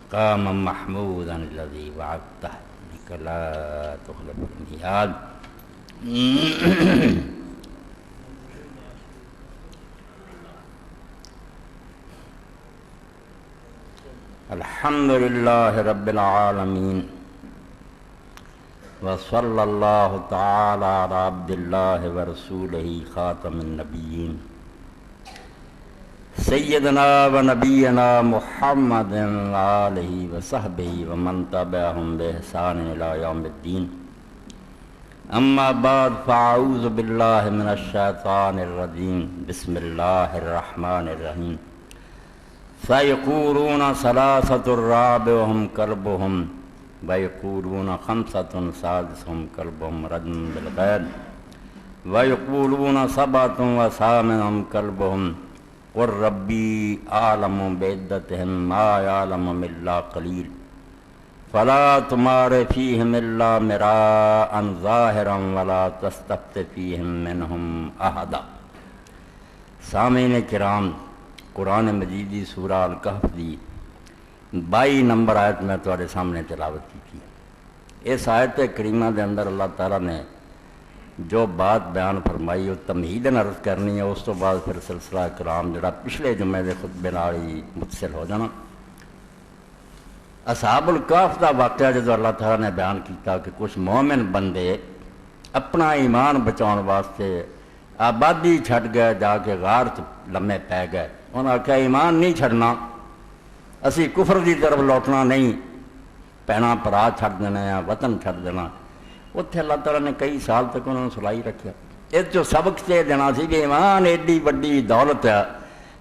مقاما محمودا الذي وعدته انك لا تخلف الميعاد. الحمد لله رب العالمين وصلى الله تعالى على عبد الله ورسوله خاتم النبيين سيدنا ونبينا محمد وآله وصحبه ومن تبعهم بإحسان إلى يوم الدين. أما بعد فأعوذ بالله من الشيطان الرجيم. بسم الله الرحمن الرحيم. فيقولون ثلاثة رابعهم كلبهم ويقولون خمسة سادسهم كلبهم رجم بالغيب ويقولون سبعة وثامنهم كلبهم قل ربي أعلم بعدتهم ما يعلمهم إلا قليل فلا تمار فيهم إلا مراء ظاهرا ولا تستفت فيهم منهم أحدا. سامعین کرام، قرآن مجید دی سورہ الکہف دی 22 نمبر آیت میں تمہارے سامنے تلاوت کی تھی. اس آیت کریمہ دے اندر اللہ تعالیٰ نے جو بات بیان فرمائی وہ تمہیدن عرض کرنی ہے. اس تو بعد پھر سلسلہ کلام جڑا پچھلے جمعے دے خطبے نال ہی متصل ہو جانا. اصحاب الکہف دا واقعہ جدو اللہ تعالیٰ نے بیان کیتا کہ کچھ مومن بندے اپنا ایمان بچاؤن واسطے آبادی چھٹ گئے، جا کے غار لمے پے گئے. انہوں نے کہا ایمان نہیں چھڑنا، اسی کفر دی طرف لوٹنا نہیں، پینا پرا چھڑ دینا یا وطن چھڑ دینا. اتنے اللہ تعالیٰ نے کئی سال تک انہوں نے سلائی رکھا. اس جو سبق سے دینا سی کہ ایمان ایڈی وڈی دولت ہے،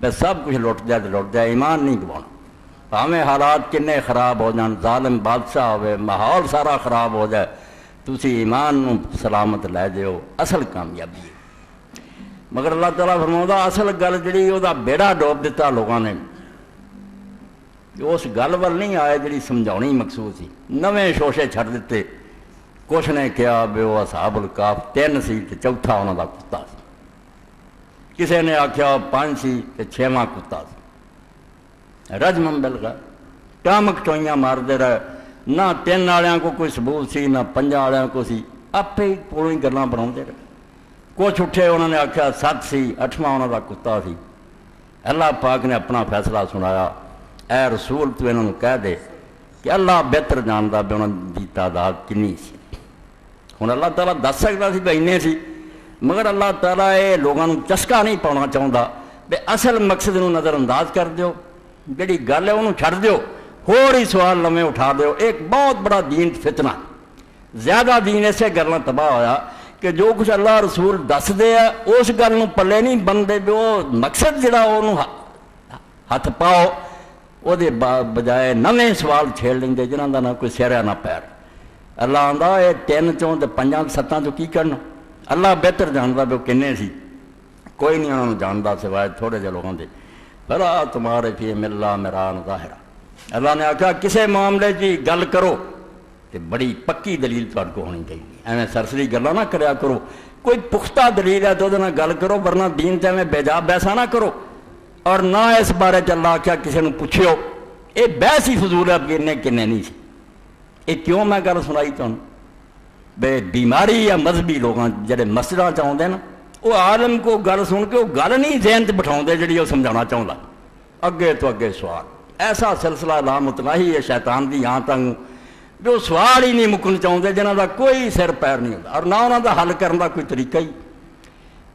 بس سب کچھ لٹ جائے تو لٹ جائے، ایمان نہیں گوانا. بھاویں حالات کنے خراب ہو جان، ظالم بادشاہ ہوئے، ماحول سارا خراب ہو جائے، تسی ایمان نو سلامت لے جاؤ، اصل کامیابی ہے. مگر اللہ تعالیٰ فرماؤندا اصل گل جڑی وہ بیڑا ڈوب دیتا لوگوں نے، اس گل ول نہیں آئے جڑی سمجھاؤنی مقصود سی. نویں شوشے چھڑ دیتے. کچھ نے کہا بھی وہ اصحاب الکہف 3 سی تے چوتھا انہوں دا کتا سی. کسی نے آخیا 5 سی تے 6واں کتا سی. رجم بالغیب، ٹامک ٹوئیاں ماردے رہے. نہ 3 والوں کو کوئی ثبوت سی، نہ 5 والوں کو سی، آپ ہی کولوں ہی گلاں بناؤندے رہے. کچھ اٹھے انہوں نے آخیا 7 سی، 8واں انہوں دا کتا سی. اللہ پاک نے اپنا فیصلہ سنایا، اے رسول تو انہوں نے کہہ دے کہ اللہ بہتر جانتا بھی انہوں دی تعداد کنی سی. ہوں اللہ تعالیٰ دس سکتا سی بھائی انہیں سی، مگر اللہ تعالیٰ یہ لوگوں چسکا نہیں پاؤنا چاہتا بھی اصل مقصد نو نظر انداز کر دیو، جڑی گل ہے انہوں چھڑ دیو، ہور ہی سوال لمے اٹھا دیو. ایک بہت بڑا دین فتنہ، زیادہ دین ایسے گلوں تباہ ہویا کہ جو کچھ اللہ رسول دس دے اس گل نو پلے نہیں بنتے بھی وہ مقصد جڑا انہوں ہاتھ پاؤ، وہ بجائے نویں سوال چھیڑ لیں گے جنہوں کا نہ کوئی سر نہ پیر. اللہ آندا یہ 3 چوں تے 5 7 چوں کی کرنا، اللہ بہتر جانتا بھی وہ کنے سی. کوئی نہیں انہوں نے جانتا سوائے تھوڑے جے لوگوں دے. فلا تمہارے فی ملا میران ظاہرہ. اللہ نے آخیا کسے معاملے کی گل کرو تو بڑی پکی دلیل تہاڈے کو ہونی چاہیے. ایویں سرسری گلاں نہ کریا کرو، کوئی پختہ دلیل ہے تو وہ گل کرو، ورنہ دین تے میں بے جا بحثہ نہ کرو. اور نہ اس بارے اللہ آخیا کسی نے پوچھو. یہ بحث ہی فضول ہے کنے کنے نہیں سی. یہ کیوں میں گل سنائی تمہیں بے بیماری یا مذہبی لوگ جڑے مسجداں چاہتے ہیں نا، وہ عالم کو گل سن کے وہ گل نہیں ذہن چ بٹھاؤ جڑی وہ سمجھانا چاہتا. اگے تو اگے سوال، ایسا سلسلہ لامتناہی ہے شیطان دی یہاں تک جو سوال ہی نہیں مکن چاہتے، جنہوں کا کوئی سر پیر نہیں ہوتا اور نہ انہوں کا حل کرنے کا کوئی طریقہ ہی.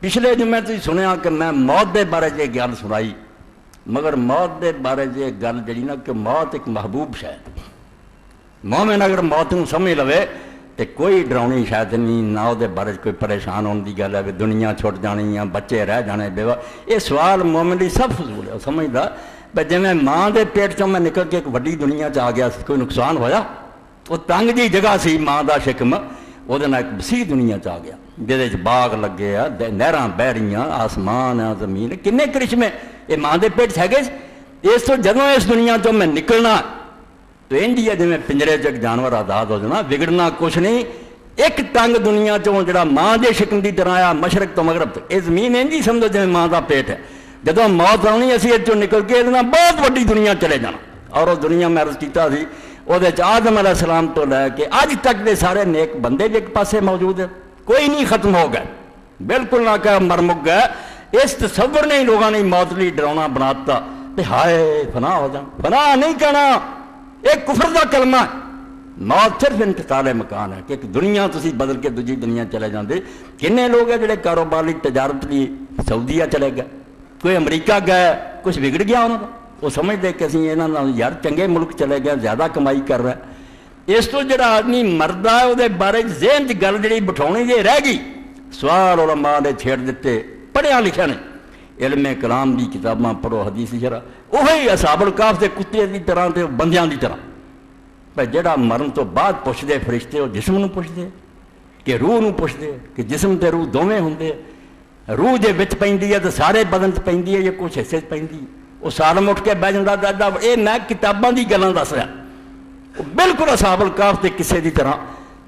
پچھلے جمعے تھی سنیا کہ میں موت دے بارے یہ گل سنائی، مگر موت دے بارے یہ گل جڑی نا کہ موت ایک محبوب شاید، مومن اگر موت کو سمجھ لوے تو کوئی ڈراؤنی شاید نہیں، نہ وہ بارے کوئی پریشان ہونے کی گل ہے کہ دنیا چھٹ جانی یا بچے رہ جانے بیوہ. یہ سوال مومن لی سب فضول ہے. سمجھتا بھائی جی میں ماں دے پیٹ چوں میں نکل کے ایک وڈی دنیا چ آ گیا، کوئی نقصان ہویا؟ وہ تنگ جی جگہ سی ماں دا شکم، وہ ایک وسیع دنیا چ آ گیا جہد باغ لگے آ، نہراں بہ رہیاں، آسمان آ، زمین، کنے کرشمے یہ ماں دے پیٹ ہے گئے. اس تو جدوں اس دنیا چوں میں نکلنا تو انڈیا جی میں پنجرے چ جانور آزاد ہو جانا، بگڑنا کچھ نہیں. ایک ٹنگ دنیا چوں جڑا ماں دے شکم دی طرح آیا مشرق تو مغرب تک، یہ زمین انجی سمجھو جی ماں دا پیٹ ہے. جدوں موت آنی اسی اتوں نکل کے بہت وڈی دنیا چلے جانا. اور وہ دنیا میں عرض کیتا سی وہ آدم علیہ السلام تو لے کے اج تک کے سارے نیک بندے بھی ایک پاسے موجود ہیں، کوئی نہیں ختم ہو گئے، بالکل نہ کہ مر مک گئے۔ اس تصور نے لوگوں نے موت لی ڈراؤنا بناتا کہ ہائے فنا ہو جان، فنا نہیں کہنا، ایک کفر کا کلمہ ہے۔ موت صرف انتقال مکان ہے کہ ایک دنیا تسی بدل کے دوجی دنیا چلے جاندے۔ کنے لوگ ہیں جڑے کاروبار لی تجارت لی سعودیہ چلے گئے، کوئی امریکہ گئے، کچھ بگڑ گیا انہوں کا، وہ سمجھتے کہ اسی یہاں یار چنگے ملک چلے گئے، زیادہ کمائی کر رہا ہے۔ اس تو جڑا آدمی مردہ ہے وہ بارے ذہن چ گل جڑی بٹھاؤنی جی رہ گئی، سوال علماء نے چھیڑ دیتے، پڑھیا لکھا نے، علم کلام دی کتاباں پڑھو، حدیث شرح، وہی اصحاب الکہف دے کتے دی طرح تے بندیاں دی طرح۔ پر جڑا مرن تو بعد پوچھتے فرشتے وہ جسم نو پوچھتے کہ روح نو پوچھتے کہ جسم تے روح دوویں ہوندے، روح جے وچ پیندی ہے تو سارے بدن تے پیندی ہے یا کچھ حصے پیندی، وہ سالم اٹھ کے بہ جاندا دادا اے میں کتاباں دی گلاں دس رہا، بالکل اصحاب الکہف دے قصے دی طرح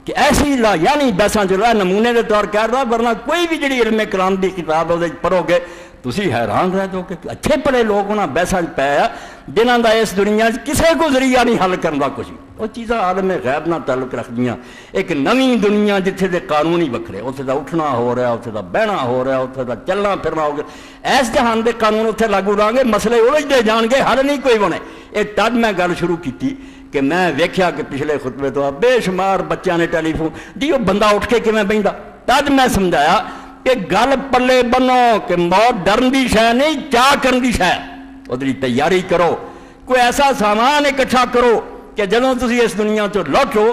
کہ ایسی لا یعنی بیساں چلا نمونے دے طور کہہ رہا، ورنہ کوئی بھی جڑی علم کلام دی کتاب وہ پڑھو گے تسی حیران رہ جاؤ کہ اچھے پڑھے لوگ انہاں بیساں پے جنہاں دا اس دنیا کسے کو ذریعہ نہیں حل کرن دا کچھ، وہ چیزاں عالم غیب نہ تعلق رکھ دیاں۔ ایک نویں دنیا جتھے دے قانون ہی وکھرے، اتھے دا اٹھنا ہو رہا، اتھے دا بہنا ہو رہا، اتھے دا چلنا پھرنا ہو گیا، ایس جہان دے قانون اتھے لاگو رہاں گے، مسئلے الجھدے جان گے، حل نہیں کوئی بنے۔ اے تد میں گل شروع کیتی کہ میں ویکھیا کہ پچھلے خطبے تو بے شمار بچیاں نے ٹیلی فون دی، وہ بندہ اٹھ کے کیویں بہندا، تد میں سمجھایا کہ گل پلے بنو کہ موت ڈرن دی شے نہیں، چاہ کرن دی شے، ادری تیاری کرو، کوئی ایسا سامان اکٹھا کرو کہ جدوں تسی اس دنیا تو لوٹو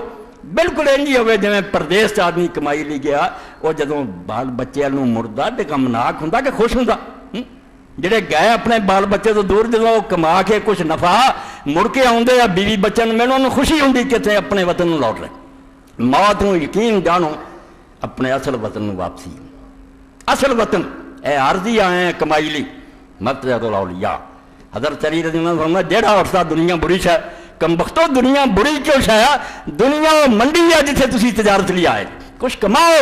بالکل انجی ہوئے جویں پردیس چ آدمی کمائی لی گیا، وہ جدوں بال بچے نوں مڑدا تے غمناک ہوندا کہ خوش ہوندا؟ جڑے گئے اپنے بال بچے تو دور جدوں وہ کما کے کچھ نفع مڑ کے آوندے یا بیوی بچے نوں ملن انہوں خوشی ہوندی کہ تے اپنے وطن نوں لوٹ رہے۔ موت نوں یقین جانو اپنے اصل وطن نوں واپسی، اصل وطن اے عارضی آئے ہیں کمائی لی، مطلب الاولیاء حضرت علی رضی اللہ عنہ فرمایا جیڑا اٹھتا دنیا بری شے، کم بختو دنیا بری کیوں شے؟ دنیا منڈی ہے جتھے تسی تجارت لی آئے، کچھ کماؤ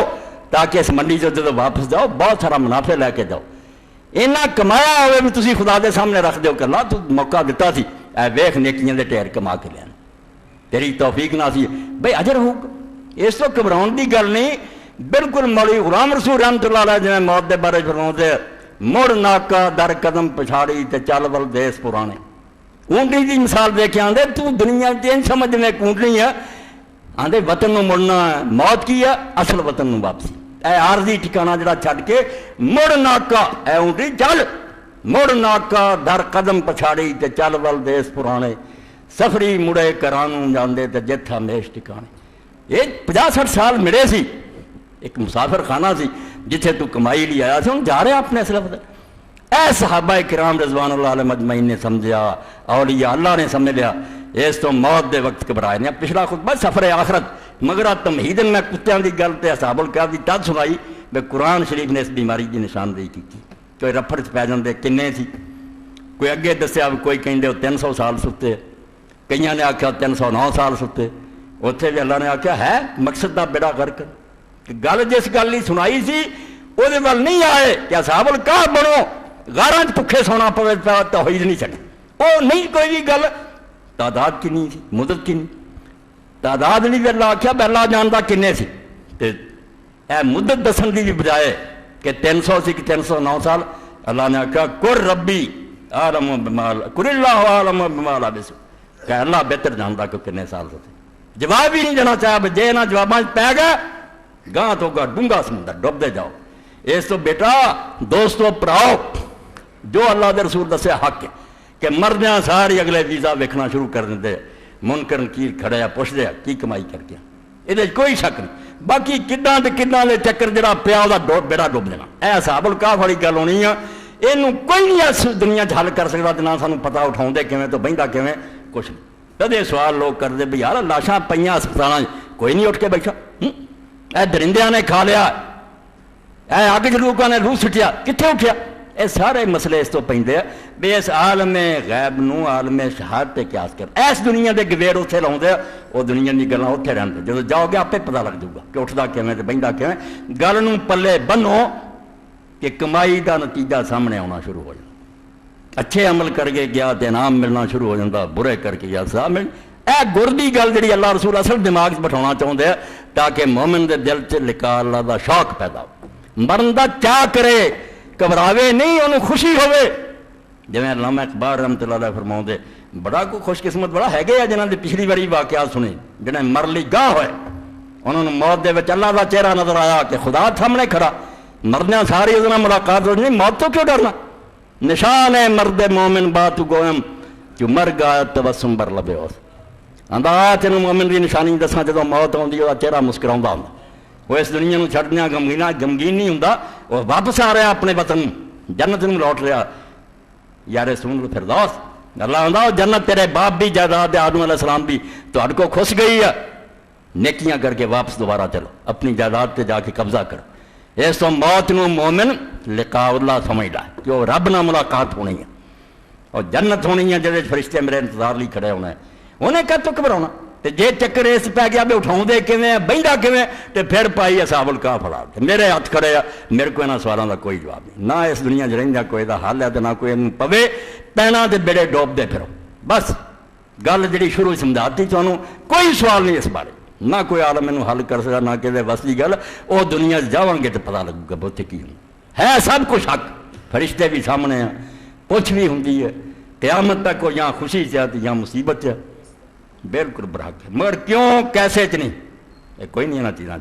تاکہ اس منڈی سے جدو واپس جاؤ بہت سارا منافع لے کے جاؤ، اینا کمایا ہوئے بھی تسی خدا دے سامنے رکھ دیو کہ اللہ تو موقع دیتا سی، اے ویکھ نیکیاں دے ٹیر کما کے لین، تیری توفیق نہ سی بھئی اجر ہوگا۔ اس تو گھبراؤن دی گل نہیں، بالکل مولی غلام رسول رحمت اللہ علیہ جنہیں موت دے بارے فرماتے مڑ ناکا در قدم پچھاڑی تے چل ول دیس پرانے۔ اونٹنی دی مثال دے کے آندے تو دنیا تین سمجھ میں اونٹنی ہے، آندے وطن نو مڑنا ہے، موت کی ہے اصل وطن نو واپسی، اے عارضی ٹھکانہ جڑا چھڈ کے مڑ ناکا، اے اونٹنی چل مڑ ناکا در قدم پچھاڑی تے چل ول دیس پرانے، سفری مڑے کرانوں جاندے تے جتھ ہمیش ٹھکانے۔ یہ 50-60 سال ملے سی، ایک مسافر خانہ سی جتھے تو کمائی لی آیا سی، ہم جا رہے ہیں اپنے اصل وطن۔ اے صحابہ کرام رضوان اللہ علیہ مجمعین نے سمجھا، اولیاء اللہ نے سمجھ لیا، اس تو موت دے وقت گھبرائے نے۔ پچھلا خطبہ سفر آخرت مگر تمہیدن میں کتیاں دی گل تے اصحاب الکہف دی تد سنائی بے قرآن شریف نے اس بیماری دی نشاندہی کی تھی۔ کوئی رفڑ چ پی جاندے کنے سی، کوئی اگے دسیا کوئی کہندے 300 سال ستے، کئیاں نے آکھیا 309 سال ستے، اتھے بھی اللہ نے آکھیا ہے مقصد دا بیڑا غرق، گل جس گل نہیں سنائی سی وہ ول نہیں آئے کہ اصحاب الکہف بنو، غاراں چ بھکھے سونا پوے توحید نہیں چڑھی، وہ نہیں کوئی بھی گل۔ تعداد کنی سی، مدت کنی، تعداد نہیں اللہ آکھیا بے اللہ جاندا کنے سی، تے اے مدت دسن دی بھی بجائے کہ 300 سی کہ 309 سال، اللہ نے آکھیا قل ربی عالم بما قل اللہ عالم بما لبث، کہ اللہ بہتر جاندا کہ کنے سال ہوتے۔ جواب ہی نہیں دینا چاہا، جے نہ جواباں پی گئے گاں تو گا ڈونگا سمندر ڈوب دے جاؤ۔ اس تو بیٹا دوستو پراؤ جو اللہ دے رسول دسے حق ہے کہ مردیاں ساری اگلے ویزا ویکھنا شروع کر دے، منکر نکیر کھڑے آ پوچھ دے کی کمائی کر کے، یہ کوئی شک نہیں۔ باقی کداں تے کداں دے چکر جڑا پیا وہ بیڑا ڈوب دینا، اے اصحاب الکہف والی گل ہونی ہے، یہ کوئی نہیں اس دنیا حل کر سکتا، نہ سانوں پتا اٹھاؤں کیویں تو بہندا کیویں کچھ نہیں۔ کدے سوال لوگ کرتے بھی یار لاشاں پئیاں ہسپتالاں کوئی نہیں اٹھ کے بیٹھا، اے درندیاں نے کھا لیا، اے اگ چ لوگوں نے لو سٹیا، کتنے اٹھیا؟ یہ سارے مسئلے اس تو پیندے بھی اس عالم غیب نو عالم شہادت تے قیاس کر، اس دنیا دے گویر اتنے لاؤندے وہ دنیا دی گلاں اتنے رہندے، جدوں جاؤ گے آپے پتہ لگ جاؤ گا کہ اٹھدا کیویں تے بہندا کیویں۔ گل نوں پلے بنو کہ کمائی دا نتیجہ سامنے آنا شروع ہو جائے، اچھے عمل کر کے گیا تو انعام ملنا شروع ہو جاتا، برے کر کے گیا سزا مل۔ اے گر دی گل جڑی اللہ رسول اصل دماغ بٹھانا چاہتے ہیں تاکہ مومن دے دل چ لقاء اللہ دا شوق پیدا ہو، مرن دا چاہ کرے، گھبراوے نہیں، انہوں خوشی ہوئے۔ جویں علامہ اقبال رحمۃ اللہ علیہ فرماؤندے بڑا کوئی خوش قسمت بڑا ہے گیا جنہاں دی پچھلی باری واقعات سنے، جنہیں مر لی گاہ ہوئے، انہوں نے موت دے وچ اللہ دا چہرہ نظر آیا کہ خدا سامنے کھڑا، مرنے ساری اس نال ملاقات ہو جانی، موت تو کیوں ڈرنا؟ نشان ہے مرد مومن بات گوئم جو مر گیا تبسم بر لبے اس انداز تینوں مومن دی نشانی دساں جدوں موت آندی ہے چہرہ مسکراوندا ہوندا، وہ اس دنیا نوں چھڈ دیاں غمگین نہیں ہوندا، وہ واپس آ رہا اپنے وطن جنت نوں لوٹ رہا، یار سن لو فردوس اللہ آندا جنت تیرے باپ بھی جائیداد آدم علیہ السلام بھی تہاڈے کو کھس گئی ہے، نیکیاں کر کے واپس دوبارہ چلو، اپنی جائیداد تے جا کے قبضہ کرو۔ اس تو موت نو مومن لقاء اللہ سمجھدا ہے کہ وہ رب نال ملاقات ہونی ہے اور جنت ہونی ہے جہاں فرشتے میرے انتظار لی کھڑے ہونا ہے، انہیں کہہ تو گھبراؤنا تے جے چکر اس پی گیا بھی اٹھاؤں دے کیویں بہندا کیویں تے پھر پائی اصحاب الکہف پڑا میرے ہاتھ کھڑے آ، میرے کو انہاں سوالاں دا کوئی جواب نہیں، نہ اس دنیا 'چ رہندا کوئی دا حل ہے تے نہ کوئی انہوں پوے، پینا تے بیڑے ڈوب دے پھرو، بس گل جڑی شروع سمجھاتی تانوں کوئی سوال نہیں اس بارے، نہ کوئی عالم انہوں حل کر سکا، نہ کسی وس کی گل، وہ دنیا جاواں گے تو پتہ لگے گا بہت کی ہے سب کچھ حق، فرشتے بھی سامنے ہیں، پوچھ بھی ہوندی ہے، قیامت تک کو یا خوشی چاہتی یا مصیبت ہے، بالکل برحق ہے، مگر کیوں کیسے چ نہیں، یہ کوئی نہیں نہ چیزاں